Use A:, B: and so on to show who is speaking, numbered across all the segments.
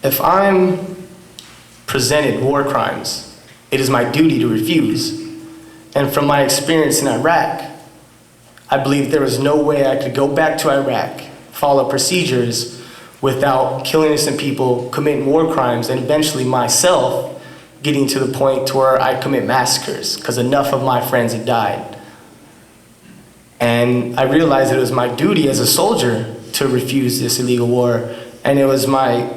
A: if I'm presented war crimes, it is my duty to refuse. And from my experience in Iraq, I believe there was no way I could go back to Iraq, follow procedures without killing innocent people, committing war crimes, and eventually myself getting to the point to where I commit massacres, because enough of my friends had died. And I realized that it was my duty as a soldier to refuse this illegal war, and it was my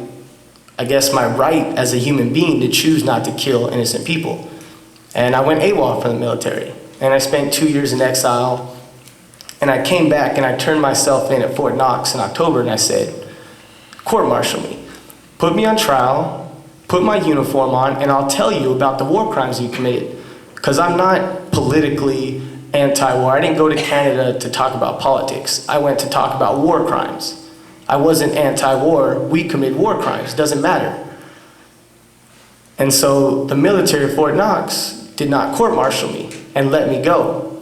A: right as a human being to choose not to kill innocent people. And I went AWOL from the military, and I spent 2 years in exile, and I came back and I turned myself in at Fort Knox in October, and I said, court-martial me, put me on trial, put my uniform on, and I'll tell you about the war crimes you committed. Because I'm not politically anti-war. I didn't go to Canada to talk about politics. I went to talk about war crimes. I wasn't anti-war. We committed war crimes. Doesn't matter. And so the military of Fort Knox did not court-martial me and let me go,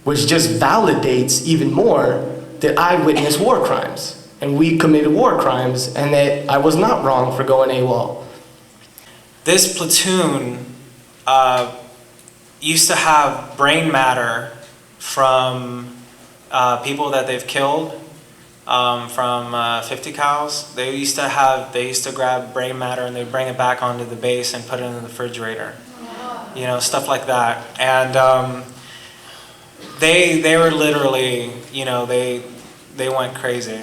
A: which just validates even more that I witnessed war crimes and we committed war crimes and that I was not wrong for going AWOL.
B: This platoon used to have brain matter from people that they've killed from 50 cals. They used to grab brain matter and they'd bring it back onto the base and put it in the refrigerator. You know, stuff like that. And they were literally, you know, they went crazy.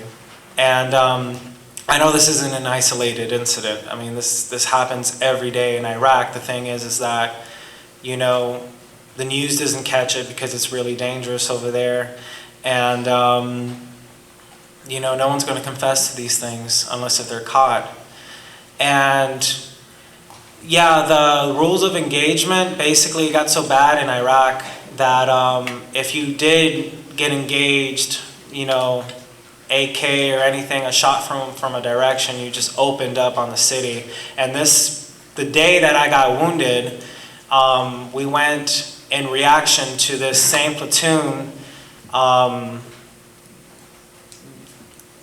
B: And I know this isn't an isolated incident. I mean, this happens every day in Iraq. The thing is that, you know, the news doesn't catch it because it's really dangerous over there. And, you know, no one's going to confess to these things unless if they're caught. And, yeah, the rules of engagement basically got so bad in Iraq that if you did get engaged, you know, AK or anything, a shot from a direction, you just opened up on the city. And the day that I got wounded, we went in reaction to this same platoon.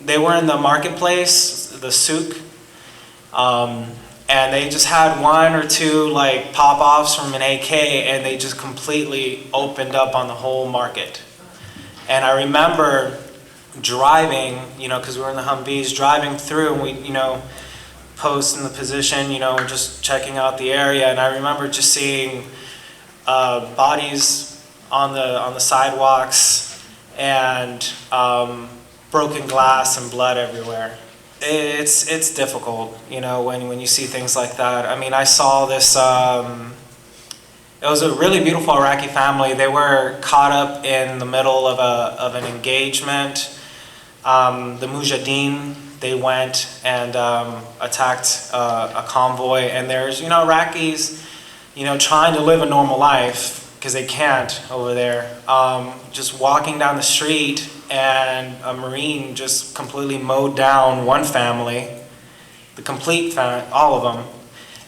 B: They were in the marketplace, the souk, and they just had one or two like pop-offs from an AK, and they just completely opened up on the whole market. And I remember driving, you know, because we were in the Humvees, driving through, and we, you know, post in the position, you know, just checking out the area, and I remember just seeing bodies on the sidewalks and broken glass and blood everywhere. It's difficult, you know, when you see things like that. I mean, I saw this. It was a really beautiful Iraqi family. They were caught up in the middle of an engagement. The Mujahideen, they went and attacked a convoy, and there's, you know, Iraqis, you know, trying to live a normal life because they can't over there. Just walking down the street, and a Marine just completely mowed down one family, the complete family, all of them.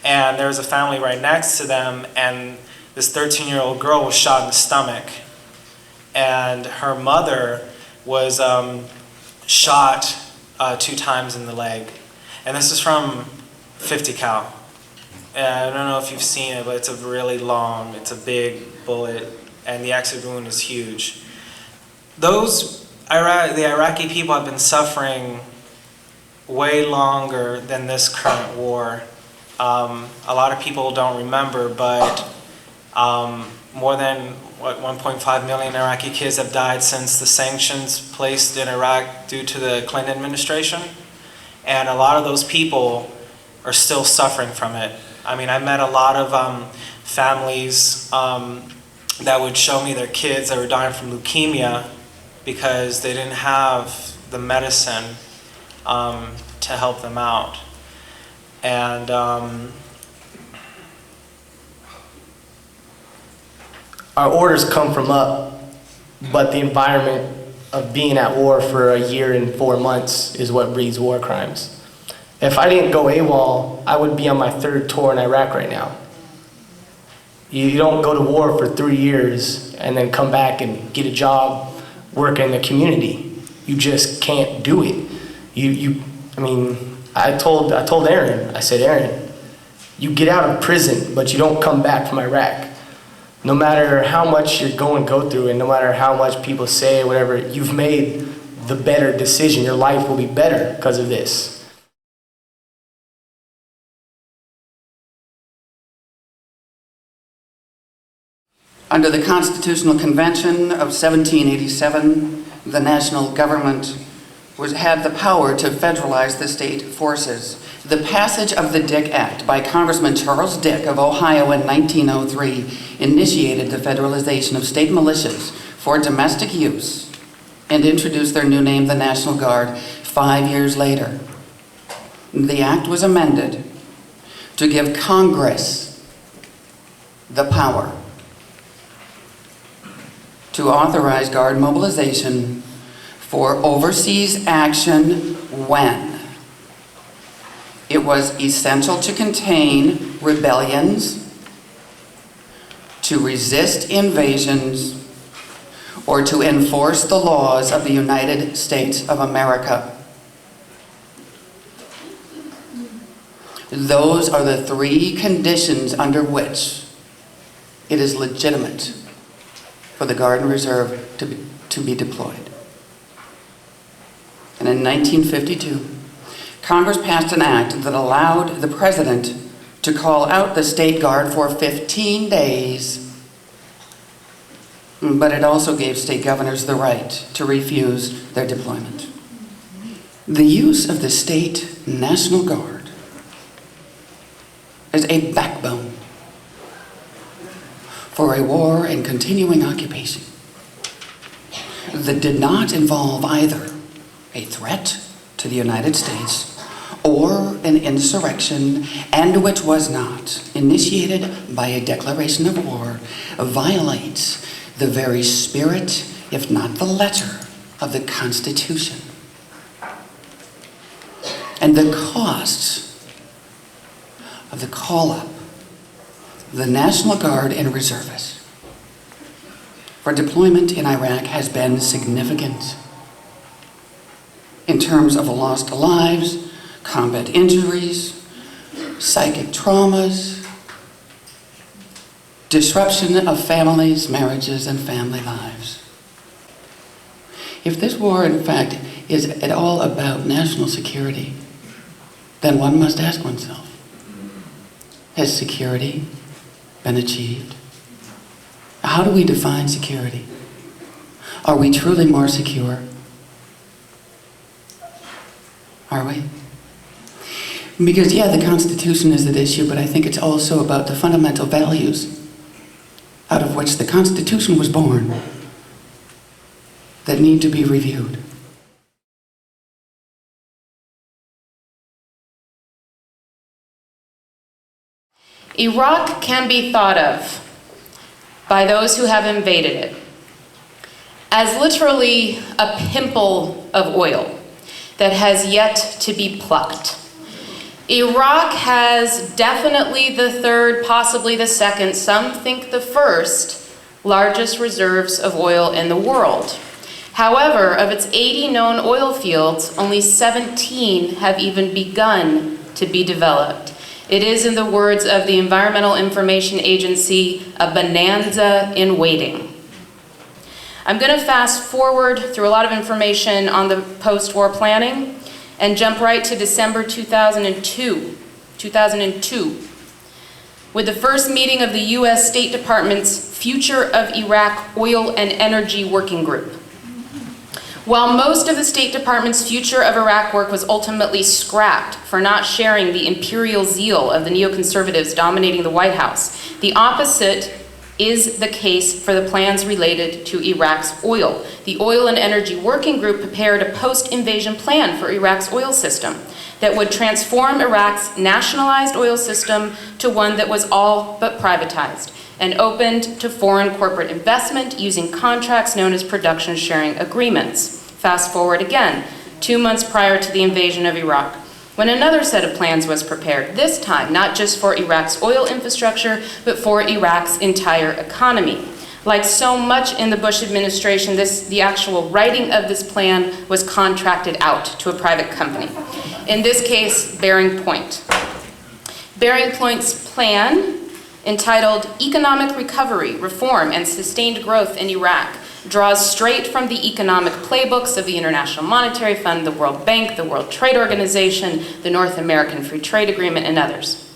B: And there was a family right next to them, and this 13-year-old girl was shot in the stomach, and her mother was shot 2 times in the leg. And this is from 50 cal. And I don't know if you've seen it, but it's it's a big bullet, and the exit wound is huge. The Iraqi people have been suffering way longer than this current war. A lot of people don't remember, but more than 1.5 million Iraqi kids have died since the sanctions placed in Iraq due to the Clinton administration. And a lot of those people are still suffering from it. I mean, I met a lot of families that would show me their kids that were dying from leukemia because they didn't have the medicine to help them out. And
A: our orders come from up, but the environment of being at war for a year and 4 months is what breeds war crimes. If I didn't go AWOL, I would be on my 3rd tour in Iraq right now. You don't go to war for 3 years and then come back and get a job, work in the community. You just can't do it. I mean, I told Ehren, I said, Ehren, you get out of prison, but you don't come back from Iraq. No matter how much you're going to go through and no matter how much people say whatever, you've made the better decision. Your life will be better because of this.
C: Under the Constitutional Convention of 1787, the national government had the power to federalize the state forces. The passage of the Dick Act by Congressman Charles Dick of Ohio in 1903 initiated the federalization of state militias for domestic use and introduced their new name, the National Guard, 5 years later. The act was amended to give Congress the power to authorize Guard mobilization for overseas action when it was essential to contain rebellions, to resist invasions, or to enforce the laws of the United States of America. Those are the three conditions under which it is legitimate for the Guard and Reserve to be deployed. And in 1952, Congress passed an act that allowed the President to call out the State Guard for 15 days, but it also gave state governors the right to refuse their deployment. The use of the State National Guard is a backbone for a war and continuing occupation that did not involve either a threat to the United States or an insurrection, and which was not initiated by a declaration of war, violates the very spirit, if not the letter, of the Constitution. And the costs of the call-up the National Guard and reservists for deployment in Iraq has been significant in terms of lost lives, combat injuries, psychic traumas, disruption of families, marriages, and family lives. If this war, in fact, is at all about national security, then one must ask oneself, has security been achieved? How do we define security? Are we truly more secure? Are we? Because, yeah, the Constitution is at issue, but I think it's also about the fundamental values out of which the Constitution was born that need to be reviewed.
D: Iraq can be thought of by those who have invaded it as literally a pimple of oil that has yet to be plucked. Iraq has definitely the third, possibly the second, some think the first, largest reserves of oil in the world. However, of its 80 known oil fields, only 17 have even begun to be developed. It is, in the words of the Environmental Information Agency, a bonanza in waiting. I'm going to fast forward through a lot of information on the post-war planning and jump right to December 2002, with the first meeting of the U.S. State Department's Future of Iraq Oil and Energy Working Group. While most of the State Department's Future of Iraq work was ultimately scrapped for not sharing the imperial zeal of the neoconservatives dominating the White House, the opposite is the case for the plans related to Iraq's oil. The Oil and Energy Working Group prepared a post-invasion plan for Iraq's oil system that would transform Iraq's nationalized oil system to one that was all but privatized and opened to foreign corporate investment using contracts known as production sharing agreements. Fast forward again, 2 months prior to the invasion of Iraq, when another set of plans was prepared, this time not just for Iraq's oil infrastructure, but for Iraq's entire economy. Like so much in the Bush administration, the actual writing of this plan was contracted out to a private company. In this case, Bearing Point. Bearing Point's plan, entitled Economic Recovery, Reform, and Sustained Growth in Iraq, draws straight from the economic playbooks of the International Monetary Fund, the World Bank, the World Trade Organization, the North American Free Trade Agreement, and others.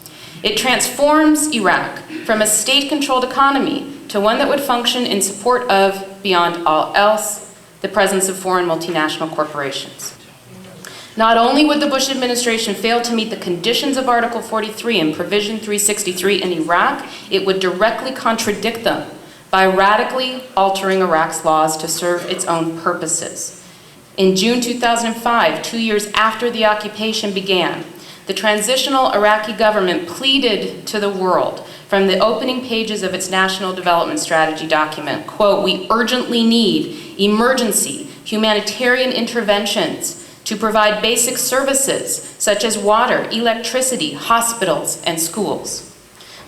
D: It transforms Iraq from a state-controlled economy to one that would function in support of, beyond all else, the presence of foreign multinational corporations. Not only would the Bush administration fail to meet the conditions of Article 43 and Provision 363 in Iraq, it would directly contradict them by radically altering Iraq's laws to serve its own purposes. In June 2005, 2 years after the occupation began, the transitional Iraqi government pleaded to the world from the opening pages of its National Development Strategy document, quote, "We urgently need emergency humanitarian interventions to provide basic services such as water, electricity, hospitals, and schools."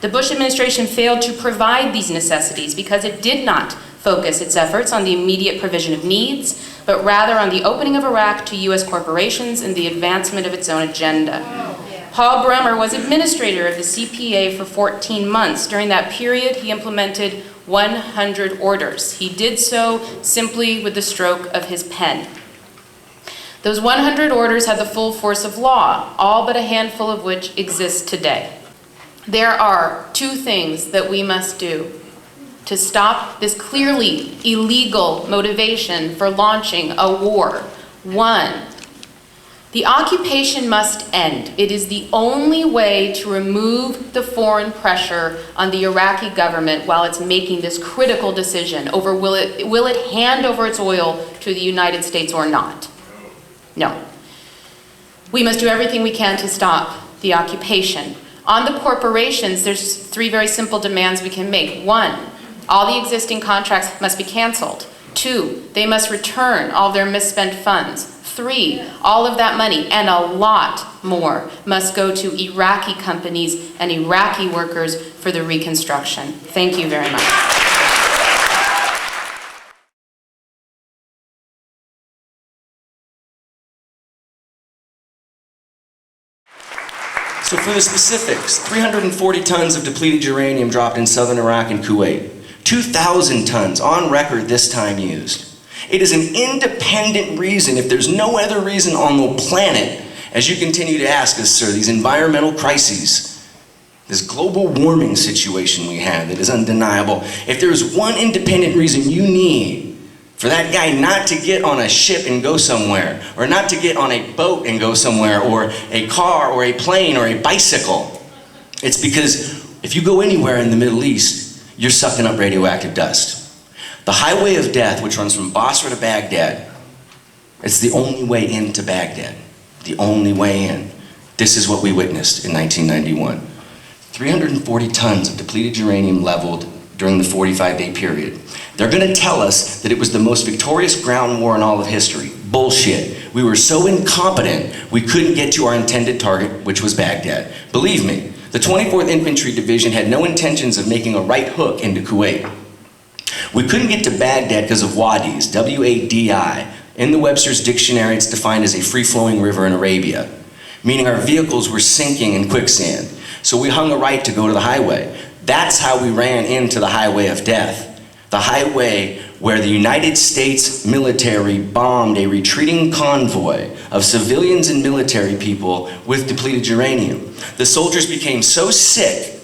D: The Bush administration failed to provide these necessities because it did not focus its efforts on the immediate provision of needs, but rather on the opening of Iraq to U.S. corporations and the advancement of its own agenda. Paul Bremer was administrator of the CPA for 14 months. During that period, he implemented 100 orders. He did so simply with the stroke of his pen. Those 100 orders had the full force of law, all but a handful of which exist today. There are two things that we must do to stop this clearly illegal motivation for launching a war. One, the occupation must end. It is the only way to remove the foreign pressure on the Iraqi government while it's making this critical decision over will it hand over its oil to the United States or not. No. We must do everything we can to stop the occupation. On the corporations, there's three very simple demands we can make. One, all the existing contracts must be canceled. Two, they must return all their misspent funds. Three, all of that money and a lot more must go to Iraqi companies and Iraqi workers for the reconstruction. Thank you very much.
E: So for the specifics, 340 tons of depleted uranium dropped in southern Iraq and Kuwait. 2,000 tons on record this time used. It is an independent reason, if there's no other reason on the planet, as you continue to ask us, sir, these environmental crises, this global warming situation we have that is undeniable. If there's one independent reason you need for that guy not to get on a ship and go somewhere, or not to get on a boat and go somewhere, or a car, or a plane, or a bicycle, it's because if you go anywhere in the Middle East, you're sucking up radioactive dust. The highway of death, which runs from Basra to Baghdad, it's the only way into Baghdad. The only way in. This is what we witnessed in 1991. 340 tons of depleted uranium leveled during the 45-day period. They're gonna tell us that it was the most victorious ground war in all of history. Bullshit. We were so incompetent, we couldn't get to our intended target, which was Baghdad. Believe me, the 24th Infantry Division had no intentions of making a right hook into Kuwait. We couldn't get to Baghdad because of wadis, W-A-D-I. In the Webster's Dictionary, it's defined as a free-flowing river in Arabia, meaning our vehicles were sinking in quicksand. So we hung a right to go to the highway. That's how we ran into the highway of death. The highway where the United States military bombed a retreating convoy of civilians and military people with depleted uranium. The soldiers became so sick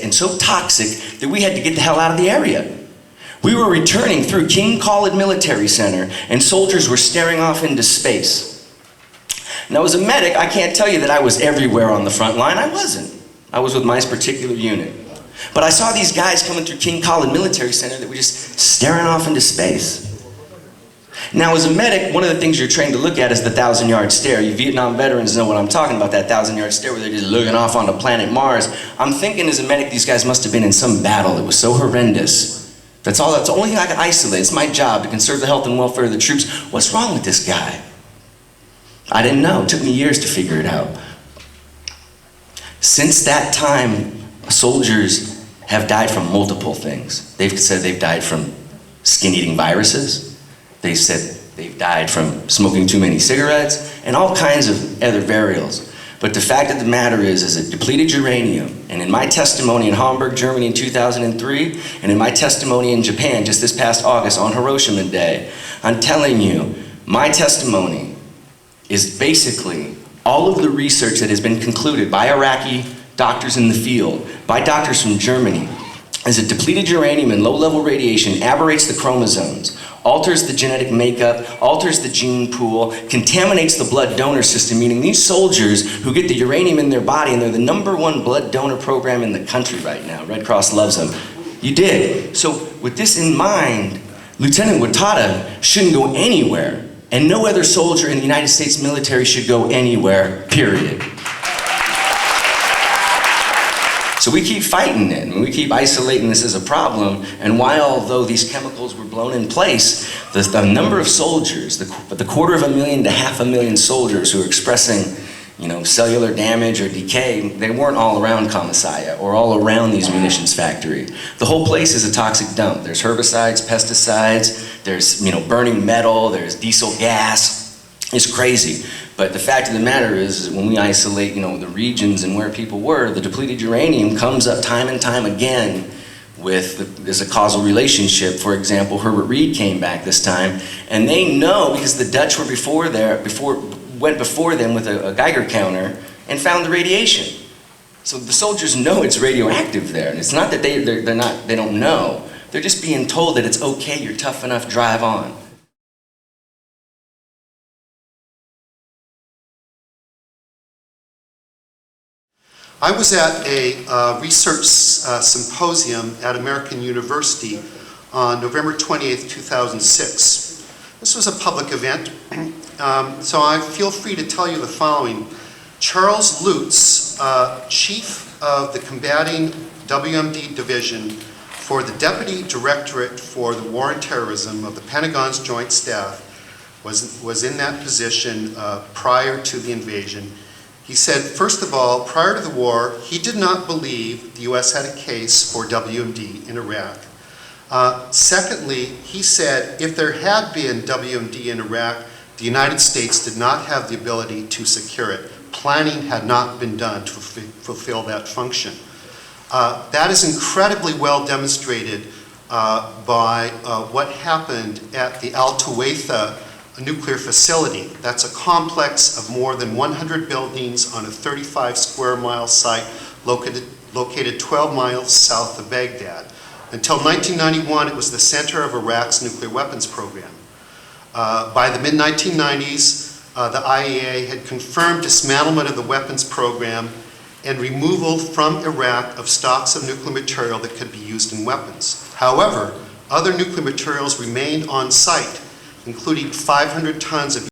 E: and so toxic that we had to get the hell out of the area. We were returning through King Khalid Military Center and soldiers were staring off into space. Now as a medic, I can't tell you that I was everywhere on the front line. I wasn't. I was with my particular unit. But I saw these guys coming through King Khalid Military Center that were just staring off into space. Now as a medic, one of the things you're trained to look at is the 1,000-yard stare. You Vietnam veterans know what I'm talking about, that 1,000-yard stare where they're just looking off onto planet Mars. I'm thinking as a medic, these guys must have been in some battle that was so horrendous. That's the only thing I could isolate. It's my job to conserve the health and welfare of the troops. What's wrong with this guy? I didn't know. It took me years to figure it out. Since that time, soldiers have died from multiple things. They've said they've died from skin-eating viruses. They said they've died from smoking too many cigarettes, and all kinds of other variables. But the fact of the matter is it depleted uranium, and in my testimony in Hamburg, Germany in 2003, and in my testimony in Japan just this past August on Hiroshima Day, I'm telling you, my testimony is basically all of the research that has been concluded by Iraqi doctors in the field, by doctors from Germany, is that depleted uranium and low-level radiation aberrates the chromosomes, alters the genetic makeup, alters the gene pool, contaminates the blood donor system, meaning these soldiers who get the uranium in their body, and they're the #1 blood donor program in the country right now. Red Cross loves them. You did. So with this in mind, Lieutenant Watada shouldn't go anywhere, and no other soldier in the United States military should go anywhere, period. So we keep fighting it, and we keep isolating this as a problem, and while, although these chemicals were blown in place, the number of soldiers, the 250,000 to 500,000 soldiers who are expressing, cellular damage or decay, they weren't all around Commissaya or all around these munitions factory. The whole place is a toxic dump. There's herbicides, pesticides, there's burning metal, there's diesel gas. It's crazy. But the fact of the matter is when we isolate, the regions and where people were, the depleted uranium comes up time and time again there's a causal relationship. For example, Herbert Reed came back this time, and they know because the Dutch were went before them with a Geiger counter and found the radiation. So the soldiers know it's radioactive there, and it's not that they don't know. They're just being told that it's okay, you're tough enough, drive on.
F: I was at a research symposium at American University on November 28th, 2006. This was a public event, so I feel free to tell you the following. Charles Lutz, Chief of the Combating WMD Division for the Deputy Directorate for the War and Terrorism of the Pentagon's Joint Staff, was in that position prior to the invasion. He said, first of all, prior to the war, he did not believe the U.S. had a case for WMD in Iraq. Secondly, he said if there had been WMD in Iraq, the United States did not have the ability to secure it. Planning had not been done to fulfill that function. That is incredibly well demonstrated by what happened at the Al Tuwaitha nuclear facility. That's a complex of more than 100 buildings on a 35 square mile site located 12 miles south of Baghdad. Until 1991, it was the center of Iraq's nuclear weapons program. By the mid-1990s, the IAEA had confirmed dismantlement of the weapons program and removal from Iraq of stocks of nuclear material that could be used in weapons. However, other nuclear materials remained on site, including 500 tons of